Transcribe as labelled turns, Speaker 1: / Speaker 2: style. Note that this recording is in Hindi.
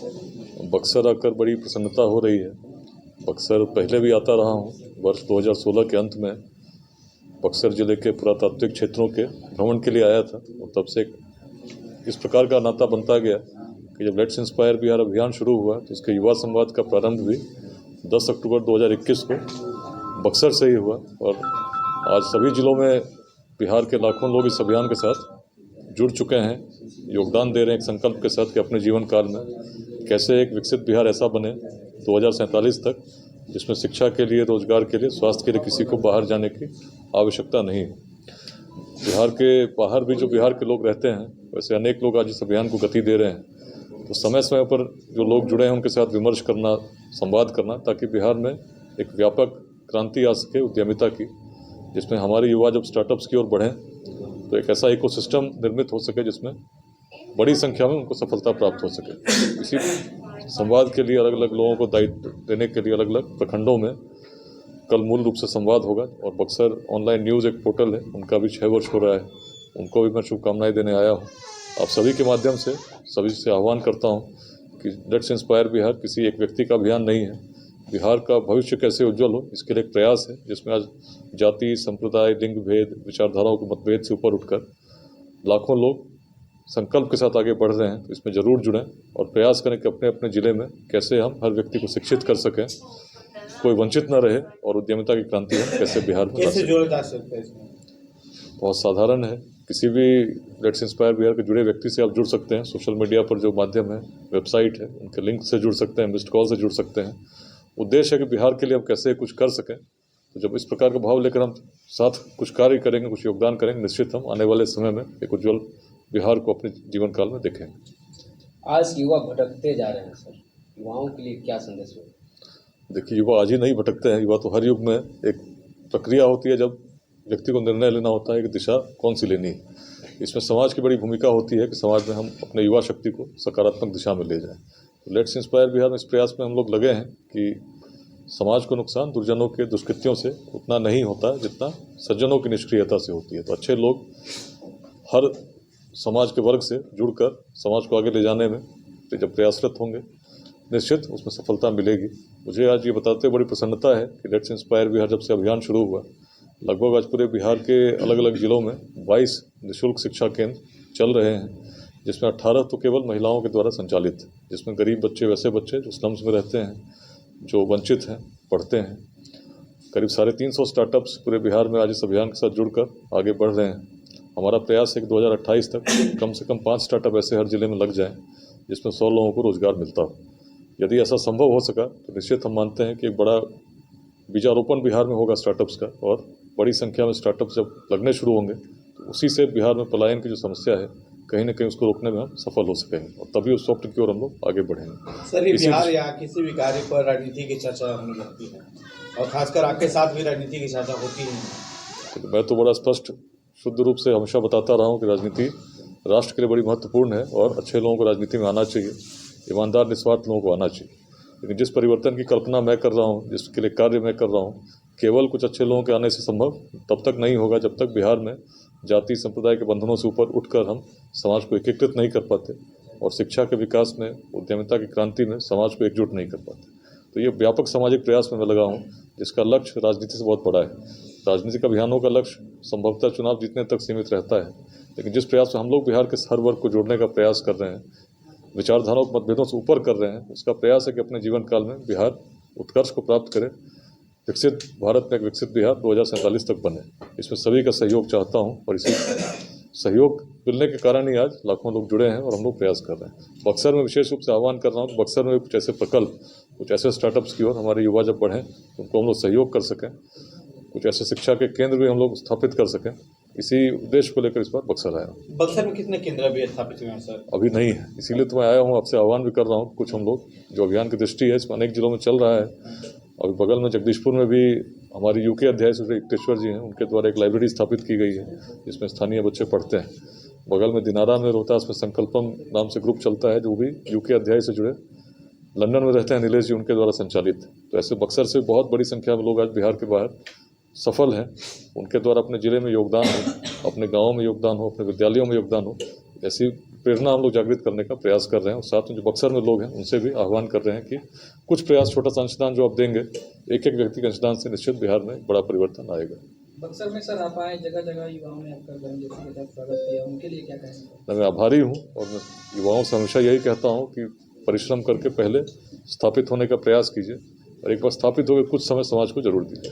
Speaker 1: सर?
Speaker 2: बक्सर आकर बड़ी प्रसन्नता हो रही है। बक्सर पहले भी आता रहा हूँ। वर्ष 2016 के अंत में बक्सर ज़िले के पुरातात्विक क्षेत्रों के भ्रमण के लिए आया था और तब से इस प्रकार का नाता बनता गया कि जब लेट्स इंस्पायर बिहार अभियान शुरू हुआ तो इसके युवा संवाद का प्रारंभ भी 10 अक्टूबर 2021 को बक्सर से ही हुआ और आज सभी जिलों में बिहार के लाखों लोग इस अभियान के साथ जुड़ चुके हैं, योगदान दे रहे हैं एक संकल्प के साथ कि अपने जीवन काल में कैसे एक विकसित बिहार ऐसा बने 2047 तक जिसमें शिक्षा के लिए, रोजगार के लिए, स्वास्थ्य के लिए किसी को बाहर जाने की आवश्यकता नहीं है। बिहार के बाहर भी जो बिहार के लोग रहते हैं वैसे अनेक लोग आज इस अभियान को गति दे रहे हैं। तो समय समय पर जो लोग जुड़े हैं उनके साथ विमर्श करना, संवाद करना, ताकि बिहार में एक व्यापक क्रांति आ सके उद्यमिता की, जिसमें हमारे युवा जब स्टार्टअप्स की ओर बढ़ें तो एक ऐसा इकोसिस्टम निर्मित हो सके जिसमें बड़ी संख्या में उनको सफलता प्राप्त हो सके। इसी संवाद के लिए अलग अलग लोगों को दायित्व देने के लिए अलग अलग प्रखंडों में कल मूल रूप से संवाद होगा। और बक्सर ऑनलाइन न्यूज़ एक पोर्टल है, उनका भी 6 वर्ष हो रहा है, उनको भी मैं शुभकामनाएं देने आया हूँ। आप सभी के माध्यम से सभी से आह्वान करता हूँ कि लेट्स इंस्पायर बिहार किसी एक व्यक्ति का अभियान नहीं है। बिहार का भविष्य कैसे उज्जवल हो इसके लिए एक प्रयास है जिसमें आज जाति, संप्रदाय, लिंग भेद, विचारधाराओं के मतभेद से ऊपर उठकर लाखों लोग संकल्प के साथ आगे बढ़ रहे हैं। तो इसमें ज़रूर जुड़ें और प्रयास करें कि अपने अपने ज़िले में कैसे हम हर व्यक्ति को शिक्षित कर सकें, कोई वंचित न रहे और उद्यमिता की क्रांति हम कैसे बिहार में
Speaker 1: कैसे जोड़ा जा सकता है इसमें?
Speaker 2: बहुत साधारण है। किसी भी लेट्स इंस्पायर बिहार के जुड़े व्यक्ति से आप जुड़ सकते हैं। सोशल मीडिया पर जो माध्यम है, वेबसाइट है, उनके लिंक से जुड़ सकते हैं, मिस्ड कॉल से जुड़ सकते हैं। उद्देश्य है कि बिहार के लिए हम कैसे कुछ कर सकें। तो जब इस प्रकार का भाव लेकर हम साथ कुछ कार्य करेंगे, कुछ योगदान करेंगे, निश्चित हम आने वाले समय में एक उज्ज्वल बिहार को अपने जीवन काल में देखेंगे।
Speaker 3: आज युवा भटकते जा रहे हैं सर, युवाओं के लिए क्या संदेश है?
Speaker 2: देखिए, युवा आज ही नहीं भटकते हैं। युवा तो हर युग में एक प्रक्रिया होती है जब व्यक्ति को निर्णय लेना होता है कि दिशा कौन सी लेनी है। इसमें समाज की बड़ी भूमिका होती है कि समाज में हम अपने युवा शक्ति को सकारात्मक दिशा में ले जाएं। तो लेट्स इंस्पायर बिहार में इस प्रयास में हम लोग लगे हैं कि समाज को नुकसान दुर्जनों के दुष्कृत्यों से उतना नहीं होता जितना सज्जनों की निष्क्रियता से होती है। तो अच्छे लोग हर समाज के वर्ग से जुड़कर समाज को आगे ले जाने में जब प्रयासरत होंगे, निश्चित उसमें सफलता मिलेगी। मुझे आज ये बताते बड़ी प्रसन्नता है कि लेट्स इंस्पायर बिहार जब से अभियान शुरू हुआ, लगभग आज पूरे बिहार के अलग अलग ज़िलों में 22 निःशुल्क शिक्षा केंद्र चल रहे हैं, जिसमें 18 तो केवल महिलाओं के द्वारा संचालित, जिसमें गरीब बच्चे, वैसे बच्चे जो स्लम्स में रहते हैं, जो वंचित हैं, पढ़ते हैं। करीब 350 स्टार्टअप्स पूरे बिहार में आज इस अभियान के साथ जुड़कर आगे बढ़ रहे हैं। हमारा प्रयास है कि 2028 तक कम से कम 5 स्टार्टअप ऐसे हर ज़िले में लग जाएं जिसमें 100 लोगों को रोज़गार मिलता हो। यदि ऐसा संभव हो सका तो निश्चित हम मानते हैं कि एक बड़ा बीजारोपण बिहार में होगा स्टार्टअप्स का, और बड़ी संख्या में स्टार्टअप्स जब लगने शुरू होंगे तो उसी से बिहार में पलायन की जो समस्या है, कहीं ना कहीं उसको रोकने में हम सफल हो सकेंगे और तभी उस स्वप्न की ओर हम लोग आगे बढ़ेंगे।
Speaker 1: सर, ये बिहार या किसी भी कार्य पर राजनीति की चर्चा होने लगती है और खासकर आपके साथ भी राजनीति की चर्चा होती है।
Speaker 2: तो मैं तो बड़ा स्पष्ट शुद्ध रूप से हमेशा बताता रहा हूँ कि राजनीति राष्ट्र के लिए बड़ी महत्वपूर्ण है और अच्छे लोगों को राजनीति में आना चाहिए, ईमानदार निस्वार्थ लोगों को आना चाहिए। लेकिन जिस परिवर्तन की कल्पना मैं कर रहा हूँ, जिसके लिए कार्य मैं कर रहा हूँ, केवल कुछ अच्छे लोगों के आने से संभव तब तक नहीं होगा जब तक बिहार में जाति संप्रदाय के बंधनों से ऊपर उठकर हम समाज को एकीकृत नहीं कर पाते और शिक्षा के विकास में, उद्यमिता की क्रांति में समाज को एकजुट नहीं कर पाते। तो ये व्यापक सामाजिक प्रयास में मैं लगा हूँ जिसका लक्ष्य राजनीति से बहुत बड़ा है। राजनीतिक अभियानों का लक्ष्य संभवतः चुनाव जीतने तक सीमित रहता है, लेकिन जिस प्रयास में हम लोग बिहार के हर वर्ग को जोड़ने का प्रयास कर रहे हैं, विचारधाराओं के मतभेदों से ऊपर कर रहे हैं, उसका प्रयास है कि अपने जीवन काल में बिहार उत्कर्ष को प्राप्त करे, विकसित भारत में एक विकसित बिहार 2047 तक बने। इसमें सभी का सहयोग चाहता हूँ और इसी सहयोग मिलने के कारण ही आज लाखों लोग जुड़े हैं और हम लोग प्रयास कर रहे हैं। बक्सर में विशेष रूप से आह्वान कर रहा हूँ कि बक्सर में कुछ ऐसे प्रकल्प, कुछ ऐसे स्टार्टअप्स की ओर हमारे युवा जब बढ़ें उनको हम लोग सहयोग कर सकें, कुछ ऐसे शिक्षा के केंद्र भी हम लोग स्थापित कर सकें। इसी उद्देश्य को लेकर इस बार बक्सर आया हूँ।
Speaker 1: बक्सर में कितने केंद्र अभी स्थापित हुए हैं सर?
Speaker 2: अभी नहीं है, इसीलिए तो मैं आया हूँ, आपसे आह्वान भी कर रहा हूँ। कुछ हम लोग जो अभियान की दृष्टि है इसमें अनेक जिलों में चल रहा है। अभी बगल में जगदीशपुर में भी हमारी यूके अध्याय श्री युक्तेश्वर जी हैं, उनके द्वारा एक लाइब्रेरी स्थापित की गई है जिसमें स्थानीय बच्चे पढ़ते हैं। बगल में दिनारा में रोहतास में संकल्पम नाम से ग्रुप चलता है जो भी यूके अध्याय से जुड़े लंदन में रहते हैं नीलेश जी, उनके द्वारा संचालित। तो ऐसे बक्सर से बहुत बड़ी संख्या में लोग आज बिहार के बाहर सफल हैं, उनके द्वारा अपने ज़िले में योगदान हो, अपने गाँव में योगदान हो, अपने विद्यालयों में योगदान हो, ऐसी प्रेरणा हम लोग जागृत करने का प्रयास कर रहे हैं और साथ में जो बक्सर में लोग हैं उनसे भी आह्वान कर रहे हैं कि कुछ प्रयास, छोटा सा अंशदान जो आप देंगे, एक एक व्यक्ति के अंशदान से निश्चित बिहार में बड़ा परिवर्तन आएगा।
Speaker 4: बक्सर में सर आप आए, जगह जगह युवाओं ने आपका गर्म जोशी के साथ स्वागत किया, उनके लिए क्या कहेंगे?
Speaker 2: मैं आभारी हूँ और मैं युवाओं से हमेशा यही कहता हूँ कि परिश्रम करके पहले स्थापित होने का प्रयास कीजिए और एक बार स्थापित हो गए कुछ समय समाज को जरूर दीजिए।